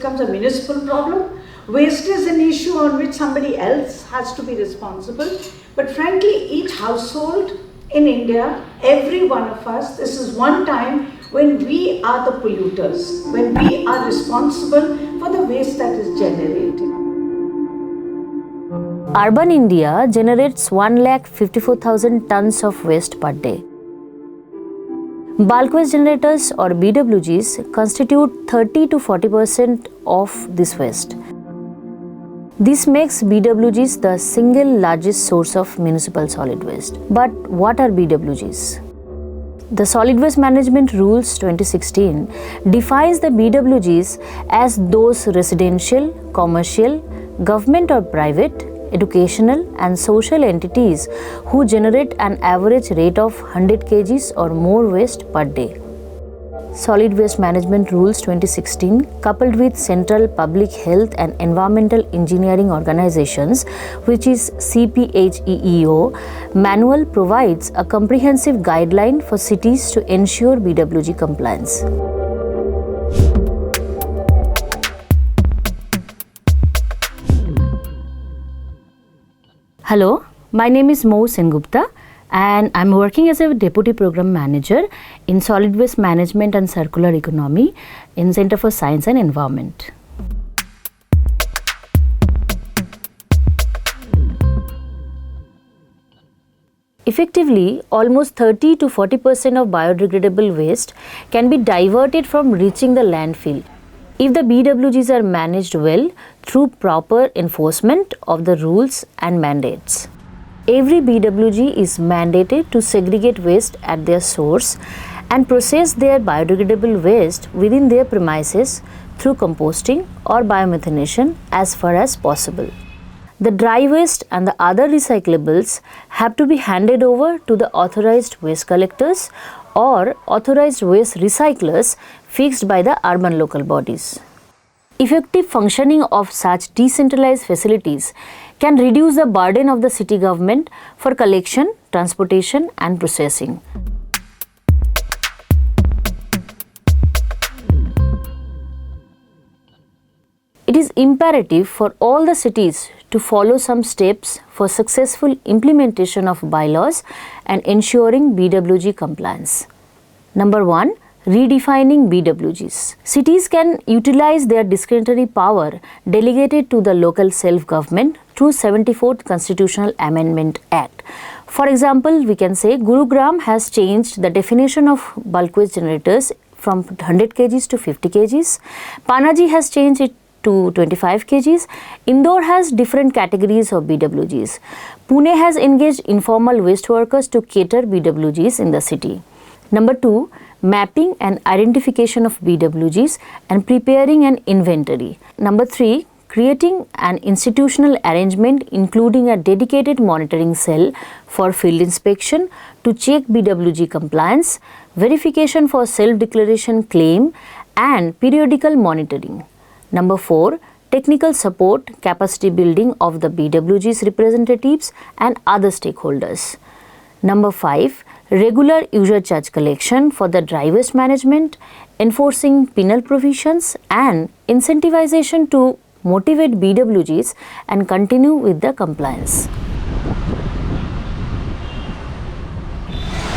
becomes a municipal problem. Waste is an issue on which somebody else has to be responsible. But frankly, each household in India, every one of us, this is one time when we are the polluters, when we are responsible for the waste that is generated. Urban India generates 1,54,000 tons of waste per day. Bulk waste generators or BWGs constitute 30 to 40% of this waste. This makes BWGs the single largest source of municipal solid waste. But what are BWGs? The Solid Waste Management Rules 2016 defines the BWGs as those residential, commercial, government or private, educational and social entities who generate an average rate of 100 kgs or more waste per day. Solid Waste Management Rules 2016, coupled with Central Public Health and Environmental Engineering Organizations, which is CPHEEO, manual provides a comprehensive guideline for cities to ensure BWG compliance. Hello, my name is Mo Sengupta and I'm working as a Deputy Program Manager in Solid Waste Management and Circular Economy in Center for Science and Environment. Effectively, almost 30 to 40% of biodegradable waste can be diverted from reaching the landfill if the BWGs are managed well through proper enforcement of the rules and mandates. Every BWG is mandated to segregate waste at their source and process their biodegradable waste within their premises through composting or biomethanation as far as possible. The dry waste and the other recyclables have to be handed over to the authorized waste collectors or authorized waste recyclers fixed by the urban local bodies. Effective functioning of such decentralized facilities can reduce the burden of the city government for collection, transportation and processing. It is imperative for all the cities to follow some steps for successful implementation of bylaws and ensuring BWG compliance. Number 1. Redefining BWGs. Cities can utilize their discretionary power delegated to the local self-government through 74th Constitutional Amendment Act. For example, we can say Gurugram has changed the definition of bulk waste generators from 100 kgs to 50 kgs. Panaji has changed it to 25 kgs. Indore has different categories of BWGs. Pune has engaged informal waste workers to cater BWGs in the city. Number 2. Mapping and identification of BWGs and preparing an inventory. Number 3. Creating an institutional arrangement including a dedicated monitoring cell for field inspection to check BWG compliance, verification for self-declaration claim and periodical monitoring. Number 4. Technical support, capacity building of the BWG's representatives and other stakeholders. Number 5. Regular user charge collection for the dry waste management, enforcing penal provisions and incentivization to motivate BWGs and continue with the compliance.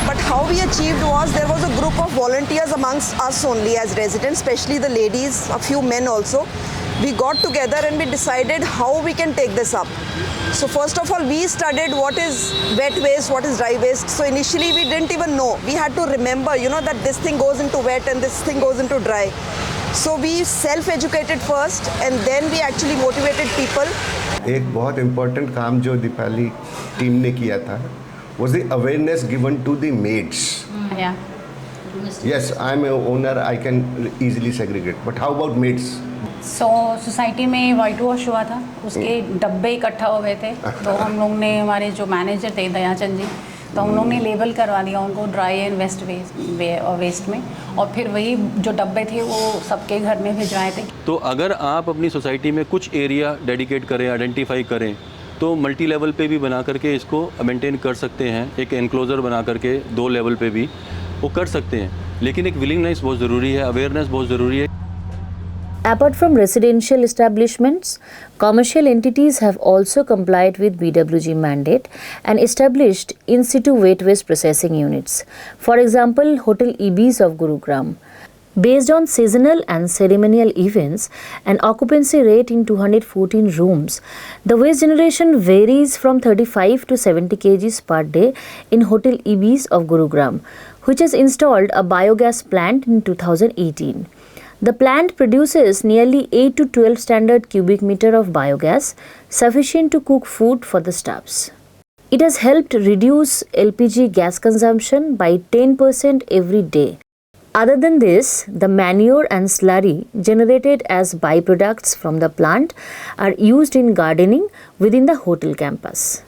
But how we achieved was there was a group of volunteers amongst us only as residents, especially the ladies, a few men also. We got together and we decided how we can take this up. So first of all, we studied what is wet waste, what is dry waste. So initially we didn't even know. We had to remember, that this thing goes into wet and this thing goes into dry. So we self-educated first and then we actually motivated people. एक बहुत important काम जो Deepali team ने किया था was the awareness given to the maids. Yeah. Yes, I'm an owner, I can easily segregate. But how about maids? So society में white wash हुआ था, उसके डब्बे इकट्ठा हो गए थे, तो हम लोग ने हमारे जो मैनेजर थे दयाचंद जी, तो हम लोग ने लेबल करवा दिया उनको ड्राई एंड वेस्ट में, और फिर वही जो डब्बे थे वो सबके घर में भिजवाए थे. तो अगर आप अपनी सोसाइटी में कुछ एरिया डेडिकेट करें, आइडेंटिफाई करें, तो मल्टी लेवल पे भी बना करके इसको मेंटेन कर सकते हैं. एक एनक्लोजर बना करके 2 लेवल पे भी वो कर सकते हैं, लेकिन एक विलिंगनेस बहुत ज़रूरी है, अवेयरनेस बहुत ज़रूरी है. Apart from residential establishments, commercial entities have also complied with BWG mandate and established in situ wet waste processing units. For example, Hotel Ibis of Gurugram. Based on seasonal and ceremonial events, an occupancy rate in 214 rooms, the waste generation varies from 35 to 70 kgs per day in Hotel Ibis of Gurugram, which has installed a biogas plant in 2018. The plant produces nearly 8 to 12 standard cubic meter of biogas, sufficient to cook food for the staffs. It has helped reduce LPG gas consumption by 10% every day. Other than this, the manure and slurry generated as byproducts from the plant are used in gardening within the hotel campus.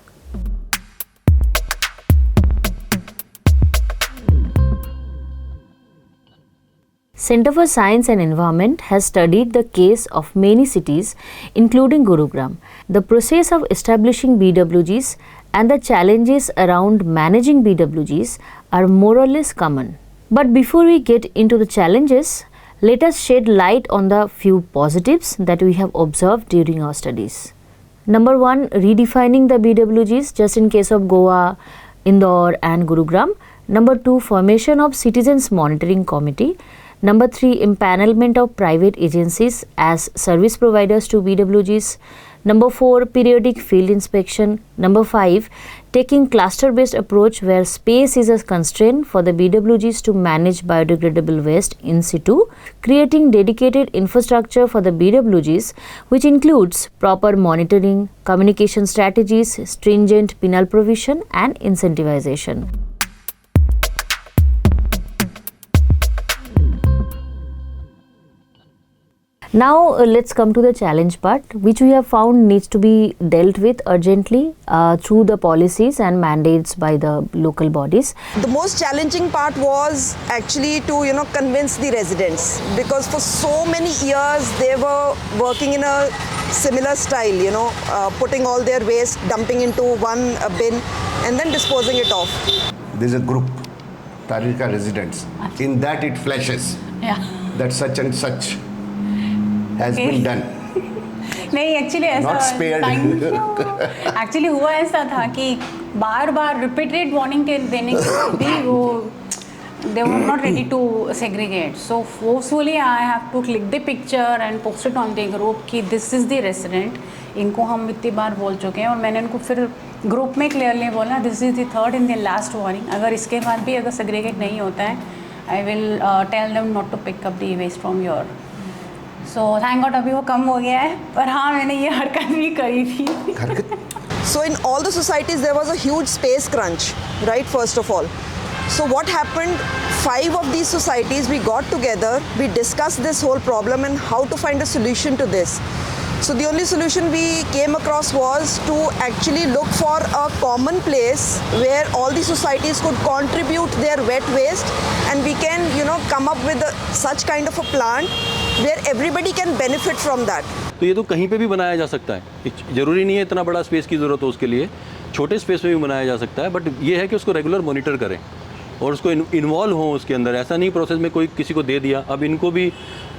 Center for Science and Environment has studied the case of many cities, including Gurugram. The process of establishing BWGs and the challenges around managing BWGs are more or less common. But before we get into the challenges, let us shed light on the few positives that we have observed during our studies. Number 1, redefining the BWGs just in case of Goa, Indore and Gurugram. Number 2, formation of Citizens Monitoring Committee. Number 3, empanelment of private agencies as service providers to BWGs. Number 4, periodic field inspection. Number 5, taking cluster-based approach where space is a constraint for the BWGs to manage biodegradable waste in situ. Creating dedicated infrastructure for the BWGs, which includes proper monitoring, communication strategies, stringent penal provision and incentivization. Now let's come to the challenge part, which we have found needs to be dealt with urgently through the policies and mandates by the local bodies. The most challenging part was actually to convince the residents, because for so many years they were working in a similar style, putting all their waste, dumping into one bin and then disposing it off. There's a group, Tarika residents. In that it flashes that such and such has been done. नहीं actually ऐसा Not spared. Actually हुआ ऐसा था कि बार बार repeated warning देने के भी वो they were not ready to segregate. So forcefully I have to click the picture and post it on the group कि this is the resident. इनको हम इतनी बार बोल चुके हैं और मैंने इनको फिर ग्रुप में क्लियरली बोला this is the third and the last warning. अगर इसके बाद भी अगर segregate नहीं होता है I will tell them not to pick up the waste from your. So thank God अभी वो कम हो गया है, पर हाँ मैंने ये हरकत भी करी थी. So in all the societies there was a huge space crunch, right, first of all. So what happened, 5 of these societies we got together, we discussed this whole problem and how to find a solution to this. So the only solution we came across was to actually look for a common place where all the societies could contribute their wet waste, and we can come up with such kind of a plant where everybody can benefit from that. तो ये तो कहीं पे भी बनाया जा सकता है, ज़रूरी नहीं है इतना बड़ा स्पेस की ज़रूरत हो उसके लिए, छोटे स्पेस में भी बनाया जा सकता है, बट ये है कि उसको रेगुलर मॉनिटर करें और उसको इन्वॉल्व हो उसके अंदर. ऐसा नहीं प्रोसेस में कोई किसी को दे दिया. अब इनको भी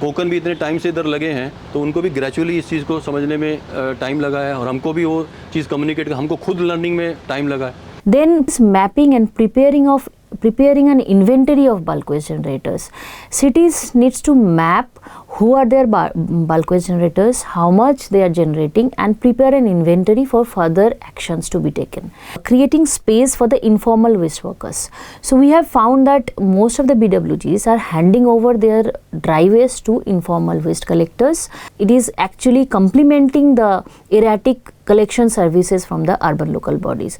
कोकन भी इतने टाइम से इधर लगे हैं तो उनको भी ग्रेजुअली इस चीज़ को समझने में टाइम लगा है और हमको भी वो चीज़ कम्युनिकेट, हमको खुद लर्निंग में टाइम लगा है. Then mapping and preparing an inventory of bulk waste generators. Cities needs to map who are their bulk waste generators, how much they are generating, and prepare an inventory for further actions to be taken. Creating space for the informal waste workers. So we have found that most of the BWGs are handing over their dry waste to informal waste collectors. It is actually complementing the erratic collection services from the urban local bodies.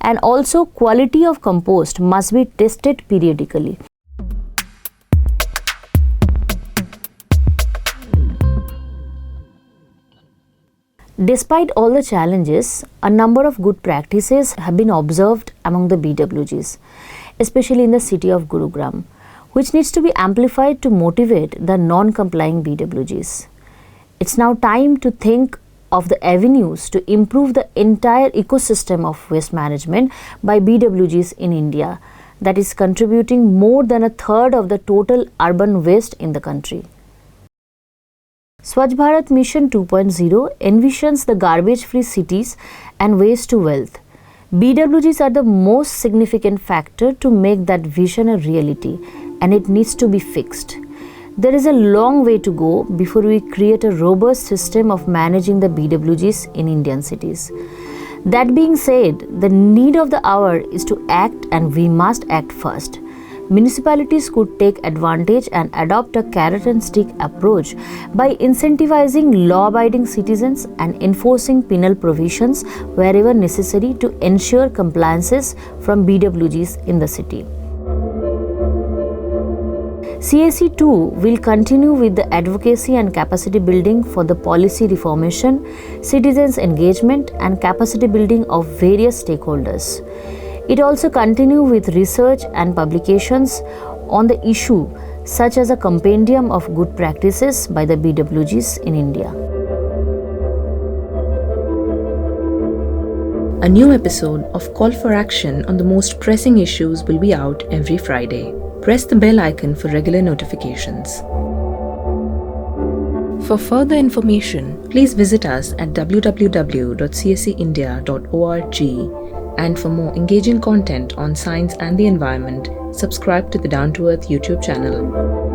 And also quality of compost must be tested periodically. Despite all the challenges, a number of good practices have been observed among the BWGs, especially in the city of Gurugram, which needs to be amplified to motivate the non-complying BWGs. It's now time to think of the avenues to improve the entire ecosystem of waste management by BWGs in India, that is contributing more than a third of the total urban waste in the country. Swachh Bharat Mission 2.0 envisions the garbage-free cities and waste to wealth. BWGs are the most significant factor to make that vision a reality, and it needs to be fixed. There is a long way to go before we create a robust system of managing the BWGs in Indian cities. That being said, the need of the hour is to act, and we must act first. Municipalities could take advantage and adopt a carrot and stick approach by incentivizing law-abiding citizens and enforcing penal provisions wherever necessary to ensure compliances from BWGs in the city. CAC 2 will continue with the advocacy and capacity building for the policy reformation, citizens' engagement, and capacity building of various stakeholders. It also continues with research and publications on the issue, such as a compendium of good practices by the BWGs in India. A new episode of Call for Action on the most pressing issues will be out every Friday. Press the bell icon for regular notifications. For further information, please visit us at www.cscindia.org, and for more engaging content on science and the environment, subscribe to the Down to Earth YouTube channel.